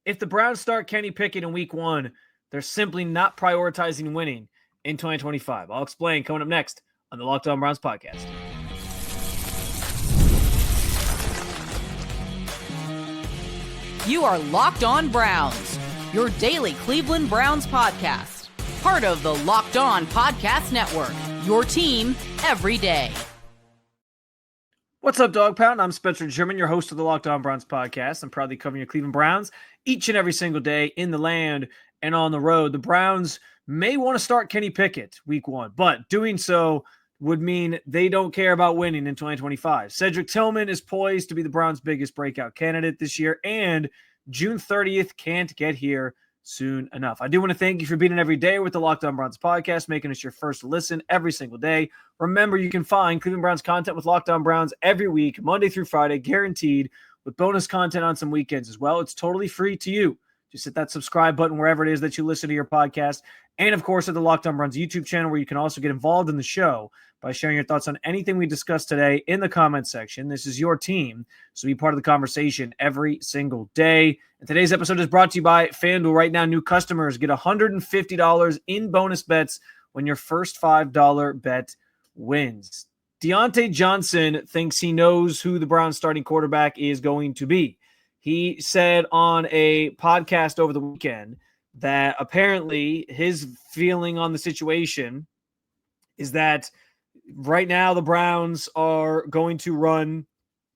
If the Browns start Kenny Pickett in week 1, they're simply not prioritizing winning in 2025. I'll explain coming up next on the Locked On Browns podcast. You are Locked On Browns, your daily Cleveland Browns podcast. Part of the Locked On Podcast Network, your team every day. What's up, Dog Pound? I'm Spencer German, your host of the Locked On Browns podcast. I'm proudly covering your Cleveland Browns each and every single day in the land and on the road. The Browns may want to start Kenny Pickett week 1, but doing so would mean they don't care about winning in 2025. Cedric Tillman is poised to be the Browns' biggest breakout candidate this year, and June 30th can't get here soon enough. I do want to thank you for being in every day with the Locked On Browns podcast, making us your first listen every single day. Remember, you can find Cleveland Browns content with Locked On Browns every week, Monday through Friday, guaranteed, with bonus content on some weekends as well. It's totally free to you. Just hit that subscribe button wherever it is that you listen to your podcast. And, of course, at the Locked On Browns YouTube channel, where you can also get involved in the show by sharing your thoughts on anything we discussed today in the comment section. This is your team, so be part of the conversation every single day. And today's episode is brought to you by FanDuel. Right now, new customers get $150 in bonus bets when your first $5 bet wins. Diontae Johnson thinks he knows who the Browns starting quarterback is going to be. He said on a podcast over the weekend that apparently his feeling on the situation is that right now the Browns are going to run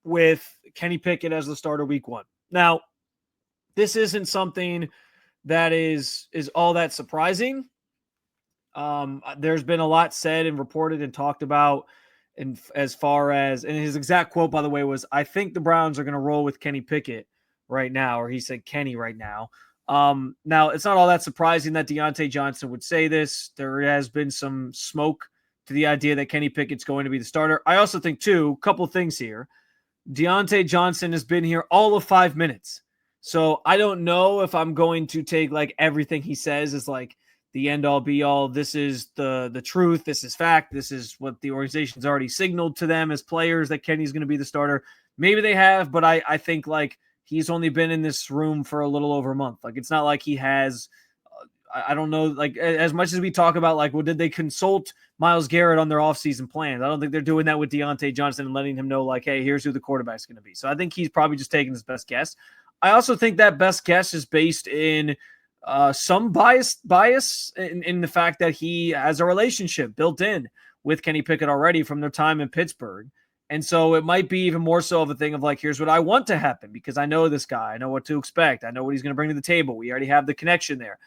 with Kenny Pickett as the starter week 1. Now, this isn't something that is all that surprising. There's been a lot said and reported and talked about, and as far as, and his exact quote, by the way, was, "I think the Browns are going to roll with Kenny Pickett right now," or he said Kenny right now. Now, it's not all that surprising that Diontae Johnson would say this. There has been some smoke to the idea that Kenny Pickett's going to be the starter. I also think, too, a couple things here. Diontae Johnson has been here all of 5 minutes. So I don't know if I'm going to take like everything he says as like the end all be all. This is the truth. This is fact. This is what the organization's already signaled to them as players, that Kenny's going to be the starter. Maybe they have, but I think like he's only been in this room for a little over a month. Like, it's not like he has, I don't know, like as much as we talk about like, well, did they consult Myles Garrett on their offseason plans? I don't think they're doing that with Diontae Johnson and letting him know like, hey, here's who the quarterback's going to be. So I think he's probably just taking his best guess. I also think that best guess is based in some bias in the fact that he has a relationship built in with Kenny Pickett already from their time in Pittsburgh. And so it might be even more so of a thing of like, here's what I want to happen because I know this guy. I know what to expect. I know what he's going to bring to the table. We already have the connection there.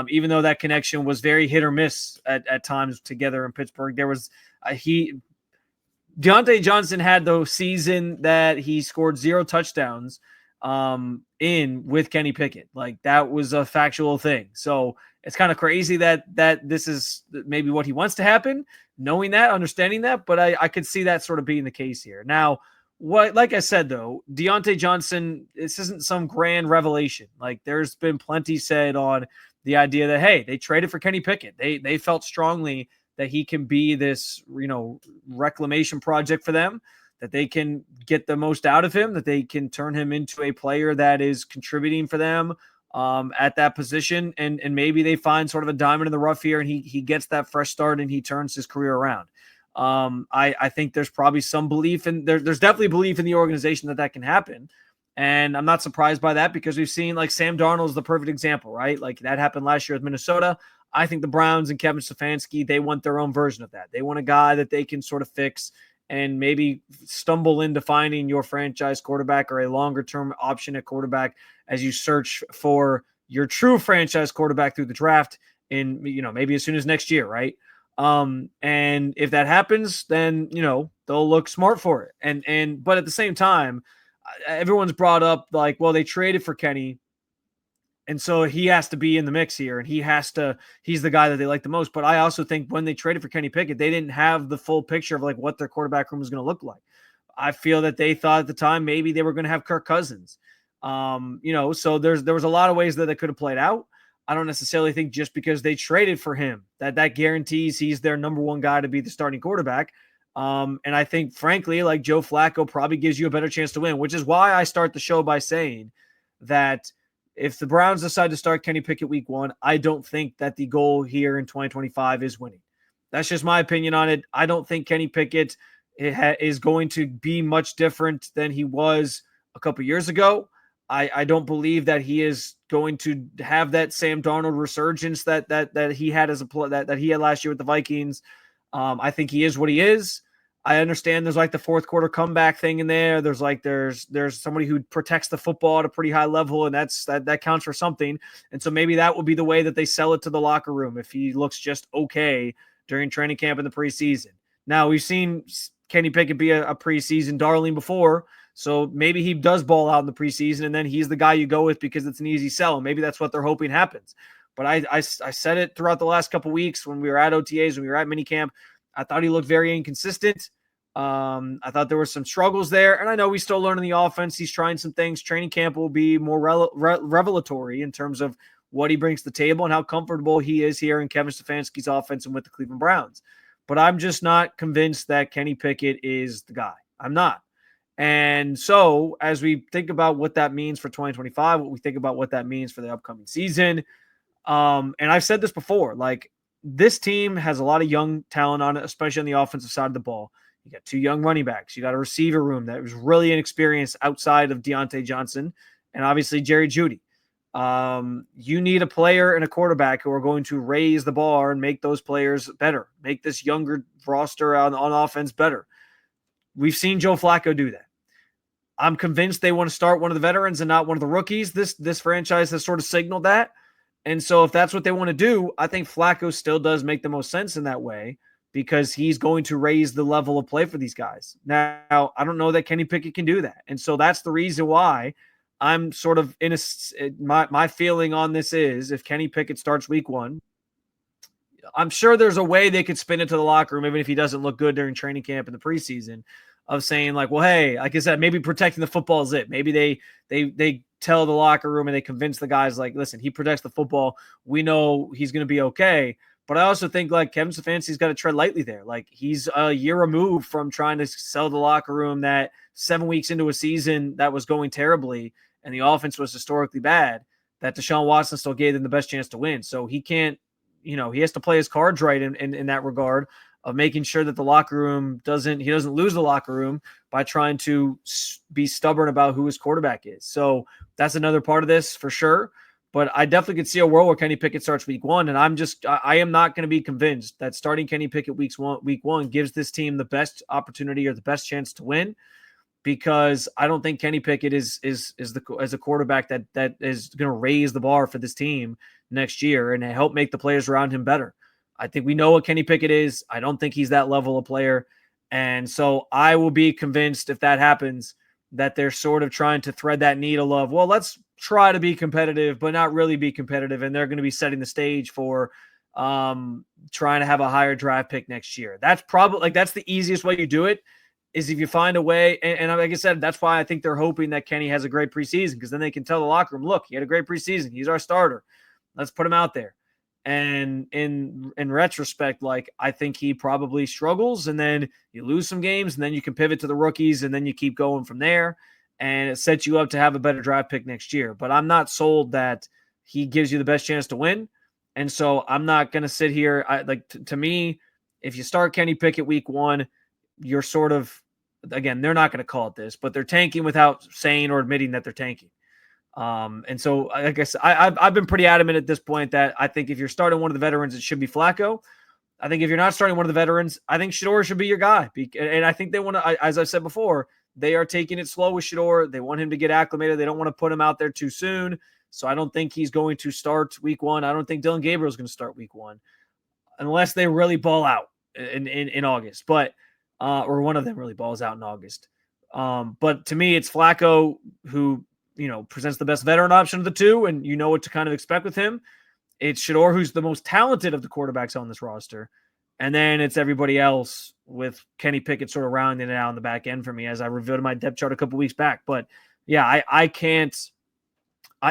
Even though that connection was very hit or miss at times together in Pittsburgh, there was Diontae Johnson had the season that he scored 0 touchdowns in with Kenny Pickett. Like, that was a factual thing. So it's kind of crazy that this is maybe what he wants to happen, knowing that, understanding that, but I could see that sort of being the case here. Now, like I said, though, Diontae Johnson, this isn't some grand revelation. Like, there's been plenty said on the idea that, hey, they traded for Kenny Pickett. They felt strongly that he can be this, reclamation project for them, that they can get the most out of him, that they can turn him into a player that is contributing for them at that position. And maybe they find sort of a diamond in the rough here and he gets that fresh start and he turns his career around. I think there's probably some belief in there's definitely belief in the organization that can happen. And I'm not surprised by that because we've seen like Sam Darnold is the perfect example, right? Like that happened last year with Minnesota. I think the Browns and Kevin Stefanski, they want their own version of that. They want a guy that they can sort of fix and maybe stumble into finding your franchise quarterback or a longer-term option at quarterback as you search for your true franchise quarterback through the draft in, maybe as soon as next year, right? And if that happens, then, they'll look smart for it. But at the same time, everyone's brought up like, well, they traded for Kenny, and so he has to be in the mix here, and he's the guy that they like the most. But I also think when they traded for Kenny Pickett, they didn't have the full picture of like what their quarterback room was going to look like. I feel that they thought at the time maybe they were going to have Kirk Cousins. So there was a lot of ways that it could have played out. I don't necessarily think just because they traded for him that guarantees he's their number one guy to be the starting quarterback. And I think, frankly, like Joe Flacco probably gives you a better chance to win, which is why I start the show by saying that if the Browns decide to start Kenny Pickett week 1, I don't think that the goal here in 2025 is winning. That's just my opinion on it. I don't think Kenny Pickett is going to be much different than he was a couple years ago. I don't believe that he is going to have that Sam Darnold resurgence that he had as that he had last year with the Vikings. I think he is what he is. I understand there's like the fourth quarter comeback thing in there. There's somebody who protects the football at a pretty high level, and that counts for something. And so maybe that will be the way that they sell it to the locker room if he looks just okay during training camp in the preseason. Now, we've seen Kenny Pickett be a preseason darling before, so maybe he does ball out in the preseason, and then he's the guy you go with because it's an easy sell. And maybe that's what they're hoping happens. But I said it throughout the last couple weeks when we were at OTAs, when we were at minicamp. I thought he looked very inconsistent. I thought there were some struggles there, and I know he's still learning the offense. He's trying some things. Training camp will be more revelatory in terms of what he brings to the table and how comfortable he is here in Kevin Stefanski's offense and with the Cleveland Browns. But I'm just not convinced that Kenny Pickett is the guy. I'm not. And so as we think about what that means for 2025, what we think about what that means for the upcoming season, and I've said this before, like this team has a lot of young talent on it, especially on the offensive side of the ball. You got 2 young running backs. You got a receiver room that was really inexperienced outside of Deontay Johnson and obviously Jerry Jeudy. You need a player and a quarterback who are going to raise the bar and make those players better, make this younger roster on offense better. We've seen Joe Flacco do that. I'm convinced they want to start one of the veterans and not one of the rookies. This franchise has sort of signaled that. And so if that's what they want to do, I think Flacco still does make the most sense in that way because he's going to raise the level of play for these guys. Now, I don't know that Kenny Pickett can do that. And so that's the reason why I'm sort of my feeling on this is if Kenny Pickett starts week 1, I'm sure there's a way they could spin it to the locker room, even if he doesn't look good during training camp in the preseason, of saying like, well, hey, like I said, maybe protecting the football is it. Maybe they tell the locker room and they convince the guys like, listen, he protects the football. We know he's going to be okay. But I also think like Kevin Stefanski's got to tread lightly there. Like he's a year removed from trying to sell the locker room that 7 weeks into a season that was going terribly and the offense was historically bad, that Deshaun Watson still gave them the best chance to win. So he can't, he has to play his cards right in that regard of making sure that the locker room doesn't lose the locker room by trying to be stubborn about who his quarterback is. So that's another part of this for sure. But I definitely could see a world where Kenny Pickett starts week 1. And I am not going to be convinced that starting Kenny Pickett week one gives this team the best opportunity or the best chance to win, because I don't think Kenny Pickett is a quarterback that is going to raise the bar for this team next year and help make the players around him better. I think we know what Kenny Pickett is. I don't think he's that level of player. And so I will be convinced if that happens that they're sort of trying to thread that needle of, well, let's try to be competitive, but not really be competitive. And they're going to be setting the stage for trying to have a higher draft pick next year. That's probably that's the easiest way you do it is if you find a way. And like I said, that's why I think they're hoping that Kenny has a great preseason, because then they can tell the locker room, look, he had a great preseason. He's our starter. Let's put him out there. And in retrospect, like I think he probably struggles, and then you lose some games, and then you can pivot to the rookies, and then you keep going from there, and it sets you up to have a better draft pick next year. But I'm not sold that he gives you the best chance to win, and so I'm not going to sit here. To me, if you start Kenny Pickett week 1, you're sort of, again, they're not going to call it this, but they're tanking without saying or admitting that they're tanking. And so, like I said, I've been pretty adamant at this point that I think if you're starting one of the veterans, it should be Flacco. I think if you're not starting one of the veterans, I think Shedeur should be your guy. And I think they want to, as I said before, they are taking it slow with Shedeur. They want him to get acclimated. They don't want to put him out there too soon. So I don't think he's going to start week 1. I don't think Dillon Gabriel is going to start week 1 unless they really ball out in August, but, or one of them really balls out in August. But to me, it's Flacco who, presents the best veteran option of the two, and you know what to kind of expect with him. It's Shedeur, who's the most talented of the quarterbacks on this roster. And then it's everybody else, with Kenny Pickett sort of rounding it out on the back end for me, as I revealed in my depth chart a couple weeks back. But yeah, I can't,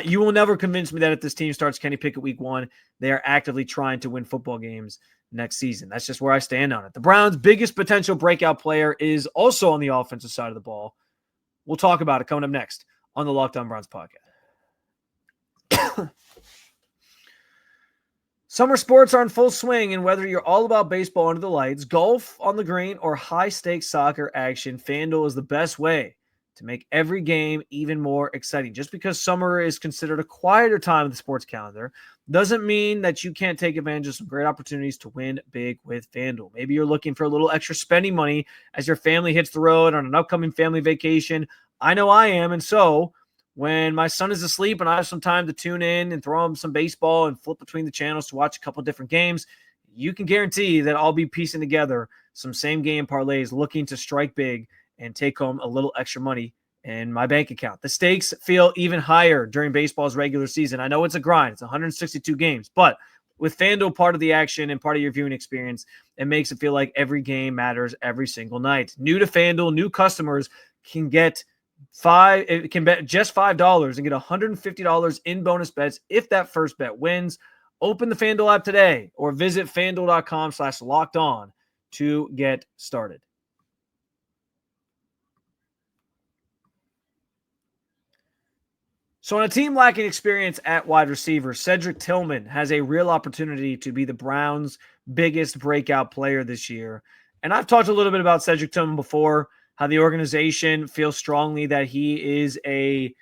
you will never convince me that if this team starts Kenny Pickett week 1, they are actively trying to win football games next season. That's just where I stand on it. The Browns' biggest potential breakout player is also on the offensive side of the ball. We'll talk about it coming up next on the Locked On Browns podcast. Summer sports are in full swing, and whether you're all about baseball under the lights, golf on the green, or high-stakes soccer action, FanDuel is the best way to make every game even more exciting. Just because summer is considered a quieter time of the sports calendar doesn't mean that you can't take advantage of some great opportunities to win big with FanDuel. Maybe you're looking for a little extra spending money as your family hits the road on an upcoming family vacation. I know I am, and so when my son is asleep and I have some time to tune in and throw him some baseball and flip between the channels to watch a couple different games, you can guarantee that I'll be piecing together some same game parlays looking to strike big and take home a little extra money in my bank account. The stakes feel even higher during baseball's regular season. I know it's a grind. It's 162 games, but with FanDuel part of the action and part of your viewing experience, it makes it feel like every game matters every single night. New to FanDuel, new customers can bet just $5 and get $150 in bonus bets if that first bet wins. Open the FanDuel app today or visit FanDuel.com/lockedon to get started. So on a team lacking experience at wide receiver, Cedric Tillman has a real opportunity to be the Browns' biggest breakout player this year. And I've talked a little bit about Cedric Tillman before, how the organization feels strongly that he is I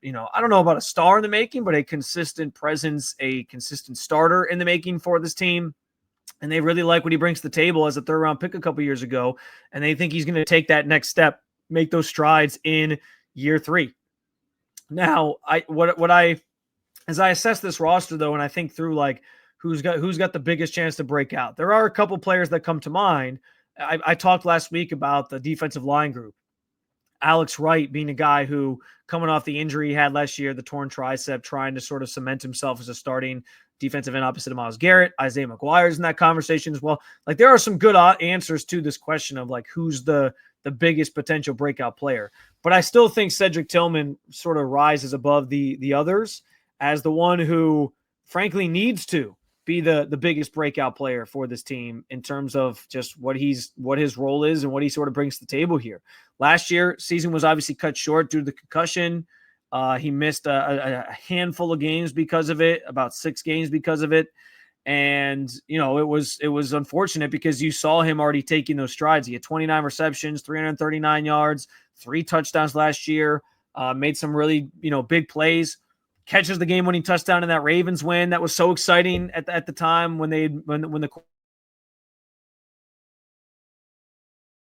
don't know about a star in the making, but a consistent presence, a consistent starter in the making for this team. And they really like what he brings to the table as a third-round pick a couple years ago. And they think he's going to take that next step, make those strides in year 3. Now, as I assess this roster, though, and I think through like who's got the biggest chance to break out, there are a couple players that come to mind. I talked last week about the defensive line group. Alex Wright being a guy who, coming off the injury he had last year, the torn tricep, trying to sort of cement himself as a starting defensive end opposite of Myles Garrett. Isaiah McGuire's in that conversation as well. Like, there are some good answers to this question of like who's the biggest potential breakout player. But I still think Cedric Tillman sort of rises above the others as the one who, frankly, needs to be the biggest breakout player for this team in terms of just what his role is and what he sort of brings to the table here. Last year, season was obviously cut short due to the concussion. He missed a handful of games because of it, about 6 games because of it. And, it was unfortunate because you saw him already taking those strides. He had 29 receptions, 339 yards, 3 touchdowns last year, made some really, big plays. Catches the game-winning touchdown in that Ravens win. That was so exciting at the time when the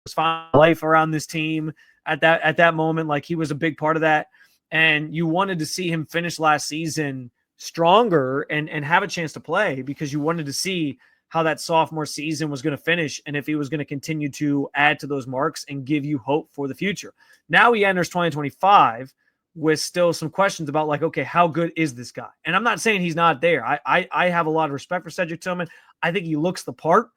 was finding life around this team at that moment. Like, he was a big part of that, and you wanted to see him finish last season stronger and have a chance to play because you wanted to see how that sophomore season was going to finish and if he was going to continue to add to those marks and give you hope for the future. Now he enters 2025. With still some questions about like, okay, how good is this guy? And I'm not saying he's not there. I have a lot of respect for Cedric Tillman. I think he looks the part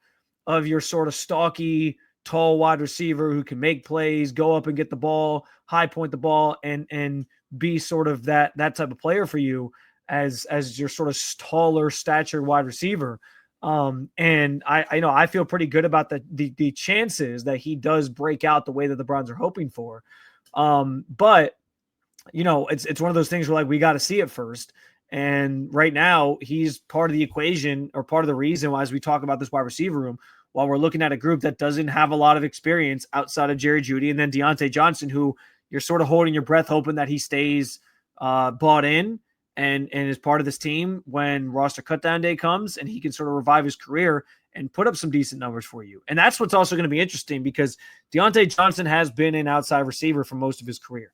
of your sort of stocky, tall wide receiver who can make plays, go up and get the ball, high point the ball, and be sort of that type of player for you as your sort of taller stature wide receiver. And I feel pretty good about the chances that he does break out the way that the Browns are hoping for. But it's one of those things where like we got to see it first. And right now he's part of the equation or part of the reason why, as we talk about this wide receiver room, while we're looking at a group that doesn't have a lot of experience outside of Jerry Jeudy and then Deontay Johnson, who you're sort of holding your breath, hoping that he stays bought in and is part of this team when roster cutdown day comes and he can sort of revive his career and put up some decent numbers for you. And that's what's also going to be interesting because Deontay Johnson has been an outside receiver for most of his career.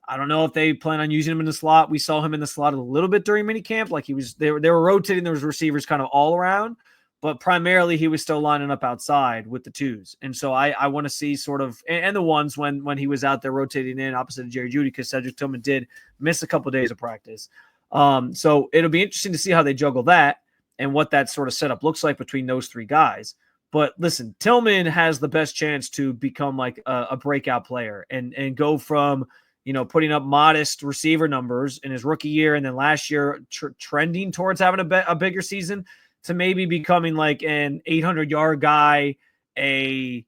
I don't know if they plan on using him in the slot. We saw him in the slot a little bit during minicamp. Like they were rotating those receivers kind of all around, but primarily he was still lining up outside with the twos. And so I want to see sort of, and the ones when he was out there rotating in opposite of Jerry Jeudy, because Cedric Tillman did miss a couple of days of practice. So it'll be interesting to see how they juggle that and what that sort of setup looks like between those 3 guys. But listen, Tillman has the best chance to become like a breakout player and go from, putting up modest receiver numbers in his rookie year and then last year trending towards having a bigger season to maybe becoming like an 800-yard guy, a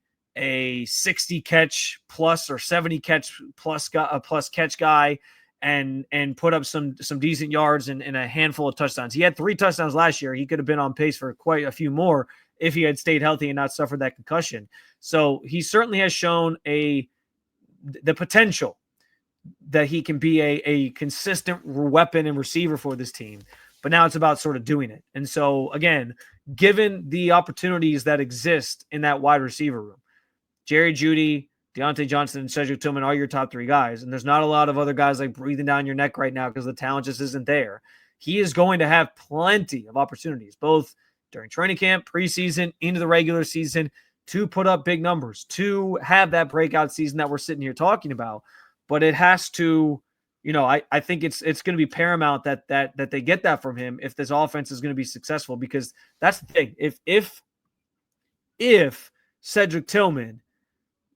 60 catch plus or 70 catch plus catch guy, and put up some decent yards and a handful of touchdowns. He had 3 touchdowns last year. He could have been on pace for quite a few more if he had stayed healthy and not suffered that concussion. So he certainly has shown the potential that he can be a consistent weapon and receiver for this team. But now it's about sort of doing it. And so, again, given the opportunities that exist in that wide receiver room, Jerry Jeudy, Deontay Johnson, and Cedric Tillman are your top 3 guys. And there's not a lot of other guys like breathing down your neck right now because the talent just isn't there. He is going to have plenty of opportunities, both during training camp, preseason, into the regular season, to put up big numbers, to have that breakout season that we're sitting here talking about. But it has to, I think it's going to be paramount that they get that from him if this offense is going to be successful, because that's the thing. If Cedric Tillman,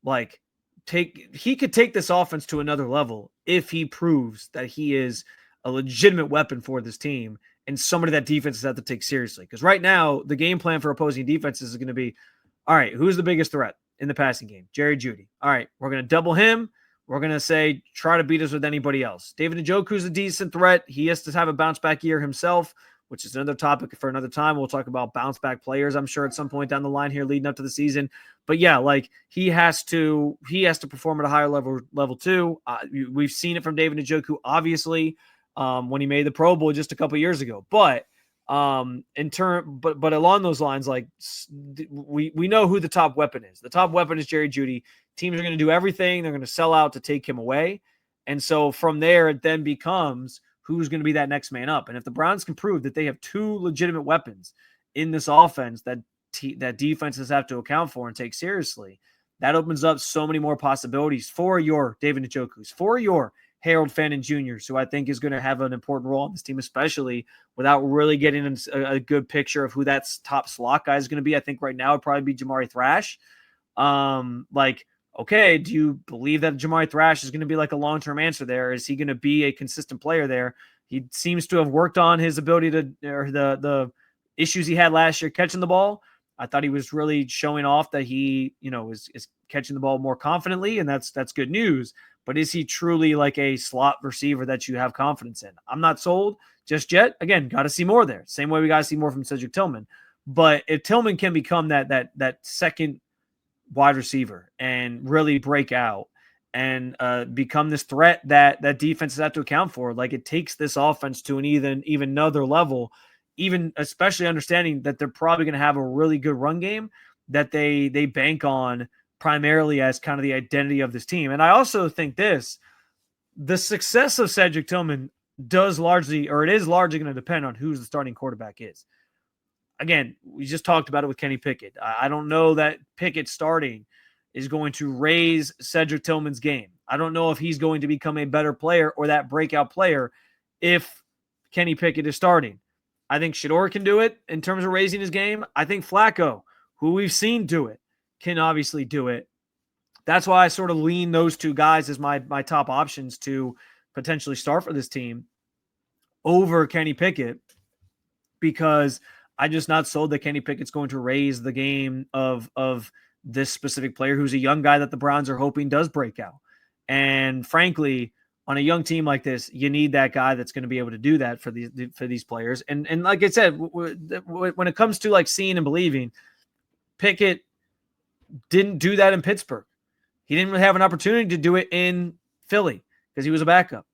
he could take this offense to another level if he proves that he is a legitimate weapon for this team and somebody that defenses have to take seriously. Because right now, the game plan for opposing defenses is going to be, all right, who's the biggest threat in the passing game? Jerry Jeudy. All right, we're going to double him. We're going to say, try to beat us with anybody else. David Njoku's a decent threat. He has to have a bounce back year himself, which is another topic for another time. We'll talk about bounce back players, I'm sure, at some point down the line here leading up to the season. But yeah, he has to perform at a higher level too. We've seen it from David Njoku, obviously, when he made the Pro Bowl just a couple years ago. But but along those lines, we know who the top weapon is. The top weapon is Jerry Jeudy. Teams are going to do everything. They're going to sell out to take him away. And so from there, it then becomes who's going to be that next man up. And if the Browns can prove that they have 2 legitimate weapons in this offense that defenses have to account for and take seriously, that opens up so many more possibilities for your David Njoku's, for your Harold Fannin Jr.'s, who I think is going to have an important role on this team, especially without really getting a good picture of who that top slot guy is going to be. I think right now it'd probably be Jamari Thrash. Okay, do you believe that Jamari Thrash is going to be a long-term answer there? Is he going to be a consistent player there? He seems to have worked on his ability or the issues he had last year catching the ball. I thought he was really showing off that he, is catching the ball more confidently, and that's good news. But is he truly a slot receiver that you have confidence in? I'm not sold just yet. Again, got to see more there. Same way we got to see more from Cedric Tillman. But if Tillman can become that second wide receiver and really break out and become this threat that defenses have to account for, it takes this offense to an even another level, even especially understanding that they're probably going to have a really good run game that they bank on primarily as kind of the identity of this team. And I also think the success of Cedric Tillman is largely going to depend on who the starting quarterback is. Again, we just talked about it with Kenny Pickett. I don't know that Pickett starting is going to raise Cedric Tillman's game. I don't know if he's going to become a better player or that breakout player if Kenny Pickett is starting. I think Shedeur can do it in terms of raising his game. I think Flacco, who we've seen do it, can obviously do it. That's why I sort of lean those 2 guys as my top options to potentially start for this team over Kenny Pickett, because I'm just not sold that Kenny Pickett's going to raise the game of this specific player who's a young guy that the Browns are hoping does break out. And frankly, on a young team like this, you need that guy that's going to be able to do that for these players. And like I said, when it comes to seeing and believing, Pickett didn't do that in Pittsburgh. He didn't really have an opportunity to do it in Philly because he was a backup,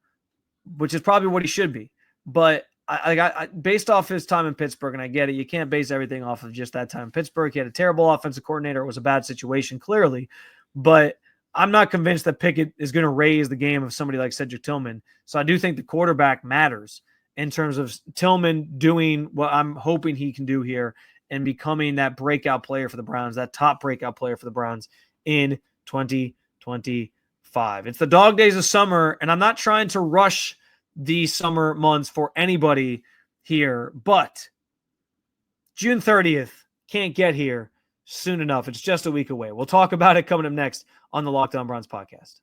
which is probably what he should be. But I based off his time in Pittsburgh, and I get it, you can't base everything off of just that time in Pittsburgh. He had a terrible offensive coordinator. It was a bad situation, clearly. But I'm not convinced that Pickett is going to raise the game of somebody like Cedric Tillman. So I do think the quarterback matters in terms of Tillman doing what I'm hoping he can do here and becoming that breakout player for the Browns, that top breakout player for the Browns in 2025. It's the dog days of summer, and I'm not trying to rush these summer months for anybody here, but June 30th can't get here soon enough. It's just a week away. We'll talk about it coming up next on the Locked On Browns podcast.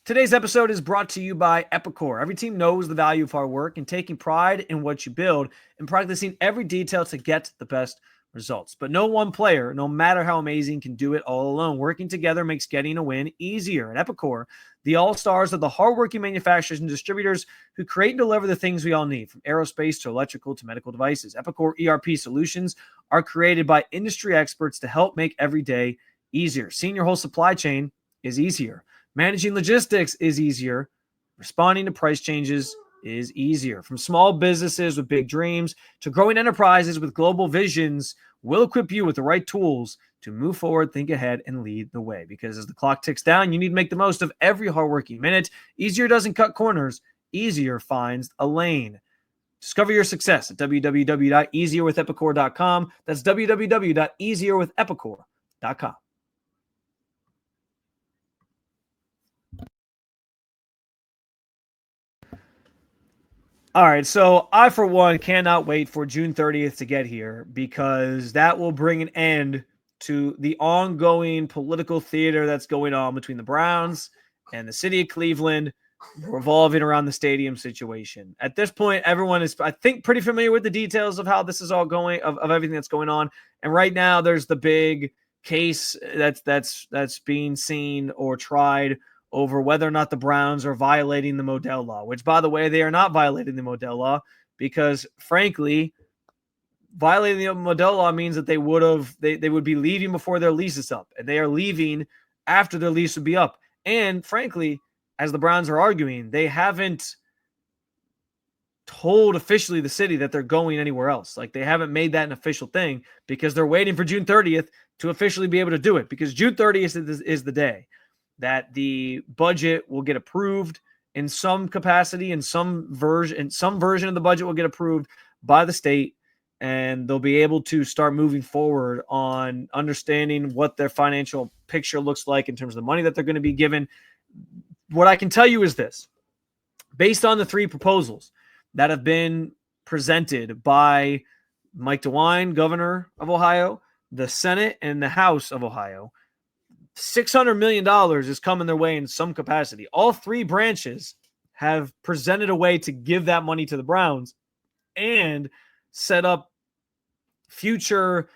Today's episode is brought to you by Epicor. Every team knows the value of hard work and taking pride in what you build and practicing every detail to get the best results. But no one player, no matter how amazing, can do it all alone. Working together makes getting a win easier. At Epicor, the all-stars are the hardworking manufacturers and distributors who create and deliver the things we all need, from aerospace to electrical to medical devices. Epicor ERP solutions are created by industry experts to help make every day easier. Seeing your whole supply chain is easier. Managing logistics is easier. Responding to price changes is easier. From small businesses with big dreams to growing enterprises with global visions, we'll equip you with the right tools to move forward, think ahead, and lead the way. Because as the clock ticks down, you need to make the most of every hardworking minute. Easier doesn't cut corners. Easier finds a lane. Discover your success at www.easierwithepicor.com. That's www.easierwithepicor.com. All right, so I, for one, cannot wait for June 30th to get here, because that will bring an end to the ongoing political theater that's going on between the Browns and the city of Cleveland, revolving around the stadium situation. At this point, everyone is, I think, pretty familiar with the details of how this is all going, of everything that's going on. And right now, there's the big case that's being seen or tried over whether or not the Browns are violating the Modell law, which, by the way, they are not violating the Modell law, because, frankly, violating the Modell law means that they would be leaving before their lease is up, and they are leaving after their lease would be up. And, frankly, as the Browns are arguing, they haven't told officially the city that they're going anywhere else. Like, they haven't made that an official thing, because they're waiting for June 30th to officially be able to do it, because June 30th is the day that the budget will get approved in some capacity, in some version of the budget will get approved by the state, and they'll be able to start moving forward on understanding what their financial picture looks like in terms of the money that they're going to be given. What I can tell you is this: based on the three proposals that have been presented by Mike DeWine, governor of Ohio, the Senate, and the House of Ohio, $600 million is coming their way in some capacity. All three branches have presented a way to give that money to the Browns and set up future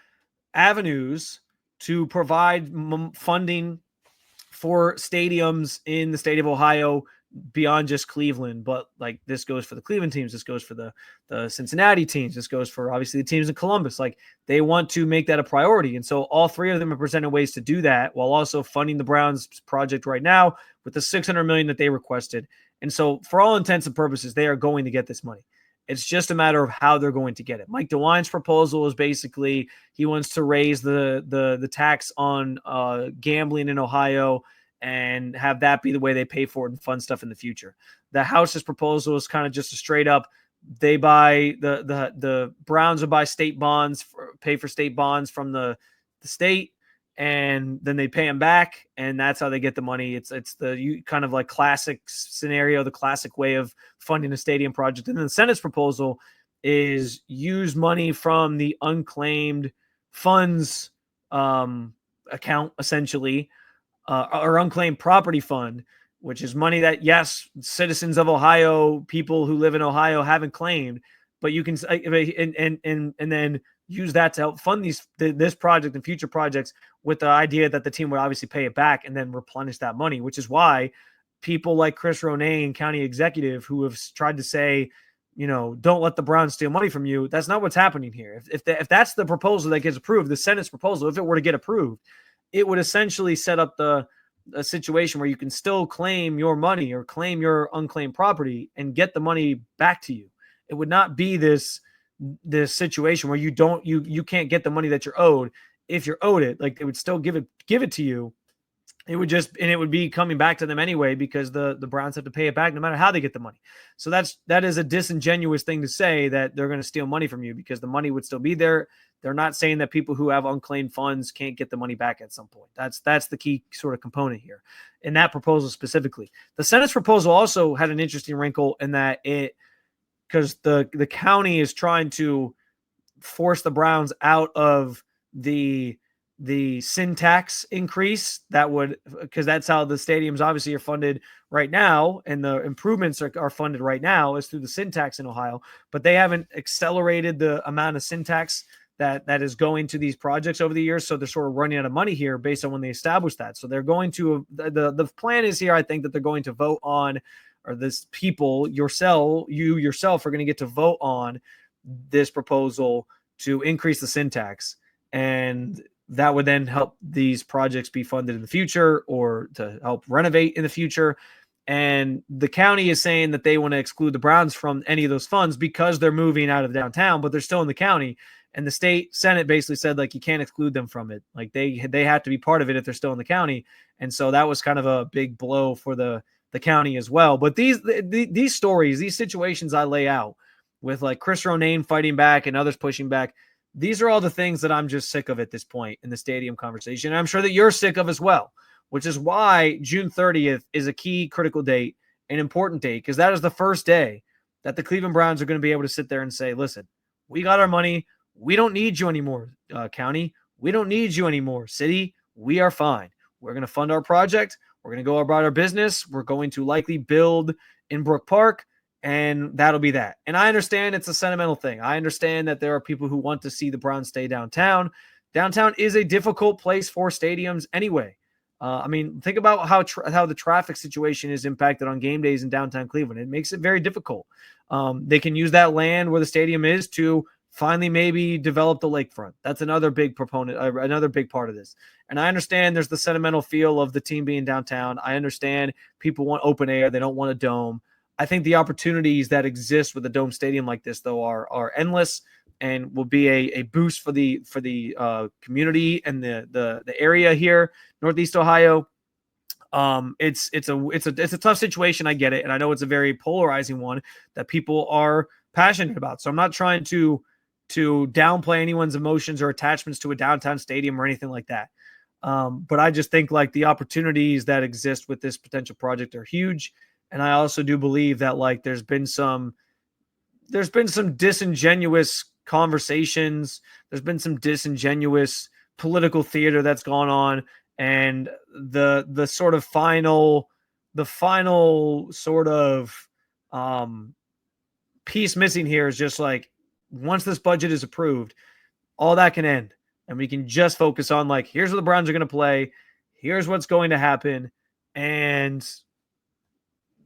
avenues to provide funding for stadiums in the state of Ohio beyond just Cleveland. But like, this goes for the Cleveland teams, this goes for the Cincinnati teams, this goes for obviously the teams in Columbus. Like, they want to make that a priority. And so all three of them are presenting ways to do that while also funding the Browns project right now with the $600 million that they requested. And so for all intents and purposes, they are going to get this money. It's just a matter of how they're going to get it. Mike DeWine's proposal is basically, he wants to raise the tax on gambling in Ohio and have that be the way they pay for it and fund stuff in the future. The House's proposal is kind of just a straight up, they buy the Browns will buy state bonds, pay for state bonds from the state, and then they pay them back, and that's how they get the money. It's the kind of like classic scenario, the classic way of funding a stadium project. And then the Senate's proposal is use money from the unclaimed funds account, essentially, or unclaimed property fund, which is money that, yes, citizens of Ohio, people who live in Ohio, haven't claimed, but you can and then use that to help fund this project and future projects, with the idea that the team would obviously pay it back and then replenish that money, which is why people like Chris Ronay, county executive, who have tried to say, don't let the Browns steal money from you. That's not what's happening here. If that's the proposal that gets approved, the Senate's proposal, if it were to get approved, it would essentially set up a situation where you can still claim your money or claim your unclaimed property and get the money back to you. It would not be this situation where you can't get the money that you're owed. If you're owed it, like, they would still give it to you. It would be coming back to them anyway, because the Browns have to pay it back no matter how they get the money. So that is a disingenuous thing to say, that they're going to steal money from you, because the money would still be there. They're not saying that people who have unclaimed funds can't get the money back at some point. That's the key sort of component here in that proposal specifically. The Senate's proposal also had an interesting wrinkle in that because the county is trying to force the Browns out of the sin tax increase because that's how the stadiums obviously are funded right now, and the improvements are funded right now is through the sin tax in Ohio, but they haven't accelerated the amount of sin tax that is going to these projects over the years. So they're sort of running out of money here based on when they established that. So they're going to, the plan is here, I think, that they're going to vote on, or this people, you yourself are going to get to vote on this proposal to increase the sin tax. And that would then help these projects be funded in the future, or to help renovate in the future. And the county is saying that they want to exclude the Browns from any of those funds because they're moving out of downtown, but they're still in the county. And the state Senate basically said, like, you can't exclude them from it. Like, they have to be part of it if they're still in the county. And so that was kind of a big blow for the county as well. But these stories, these situations I lay out with, like, Chris Ronayne fighting back and others pushing back, these are all the things that I'm just sick of at this point in the stadium conversation. And I'm sure that you're sick of as well, which is why June 30th is a key critical date, an important date, because that is the first day that the Cleveland Browns are going to be able to sit there and say, listen, we got our money. We don't need you anymore, county. We don't need you anymore, city. We are fine. We're going to fund our project. We're going to go about our business. We're going to likely build in Brook Park, and that'll be that. And I understand it's a sentimental thing. I understand that there are people who want to see the Browns stay downtown. Downtown is a difficult place for stadiums anyway. I mean, think about how the traffic situation is impacted on game days in downtown Cleveland. It makes it very difficult. They can use that land where the stadium is to finally maybe develop the lakefront. That's another big proponent, another big part of this. And I understand there's the sentimental feel of the team being downtown. I understand people want open air. They don't want a dome. I think the opportunities that exist with a dome stadium like this, though, are endless, and will be a boost for the community and the area here, Northeast Ohio. It's a tough situation. I get it, and I know it's a very polarizing one that people are passionate about. So I'm not trying to downplay anyone's emotions or attachments to a downtown stadium or anything like that. But I just think, like, the opportunities that exist with this potential project are huge. And I also do believe that, like, there's been some disingenuous conversations. There's been some disingenuous political theater that's gone on. And the final sort of piece missing here is just, like, once this budget is approved, all that can end. And we can just focus on, like, here's where the Browns are going to play. Here's what's going to happen. And,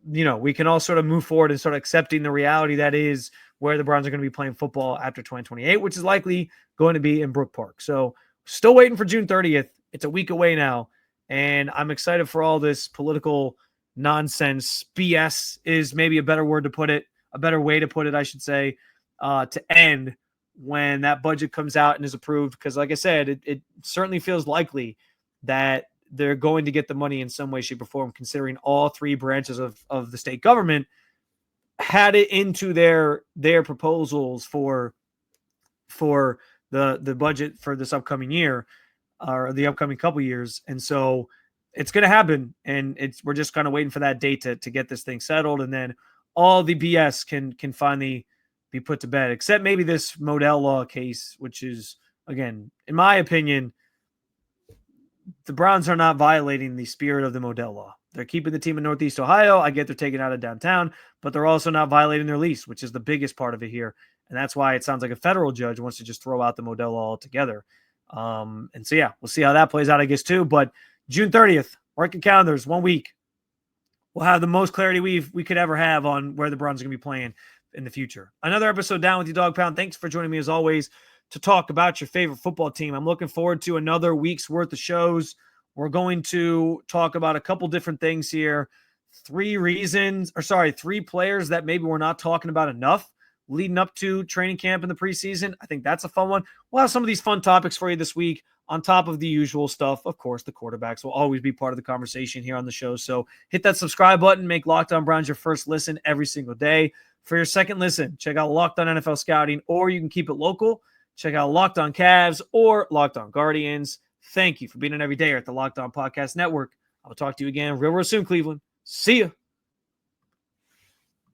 we can all sort of move forward and start accepting the reality that is where the Browns are going to be playing football after 2028, which is likely going to be in Brook Park. So still waiting for June 30th. It's a week away now. And I'm excited for all this political nonsense. BS is maybe a better word to put it, a better way to put it, I should say, to end when that budget comes out and is approved. Because, like I said, it certainly feels likely that they're going to get the money in some way, shape, or form, considering all three branches of the state government had it into their proposals for the budget for this upcoming year, or the upcoming couple years. And so it's going to happen. And we're just kind of waiting for that date to get this thing settled. And then all the BS can finally be put to bed, except maybe this Modell Law case, which is, again, in my opinion, the Browns are not violating the spirit of the Modell Law. They're keeping the team in Northeast Ohio. I get they're taking out of downtown, but they're also not violating their lease, which is the biggest part of it here. And that's why it sounds like a federal judge wants to just throw out the Modell Law altogether. And so, yeah, we'll see how that plays out, I guess, too. But June 30th, mark your calendars, 1 week. We'll have the most clarity we could ever have on where the Browns are going to be playing in the future. Another episode Down with You, Dog Pound. Thanks for joining me, as always, to talk about your favorite football team. I'm looking forward to another week's worth of shows. We're going to talk about a couple different things here. 3 players that maybe we're not talking about enough leading up to training camp in the preseason. I think that's a fun one. We'll have some of these fun topics for you this week on top of the usual stuff. Of course, the quarterbacks will always be part of the conversation here on the show. So hit that subscribe button. Make Locked On Browns your first listen every single day. For your second listen, check out Locked On NFL Scouting, or you can keep it local. Check out Locked On Cavs or Locked On Guardians. Thank you for being an everydayer at the Locked On Podcast Network. I'll talk to you again real soon, Cleveland. See ya.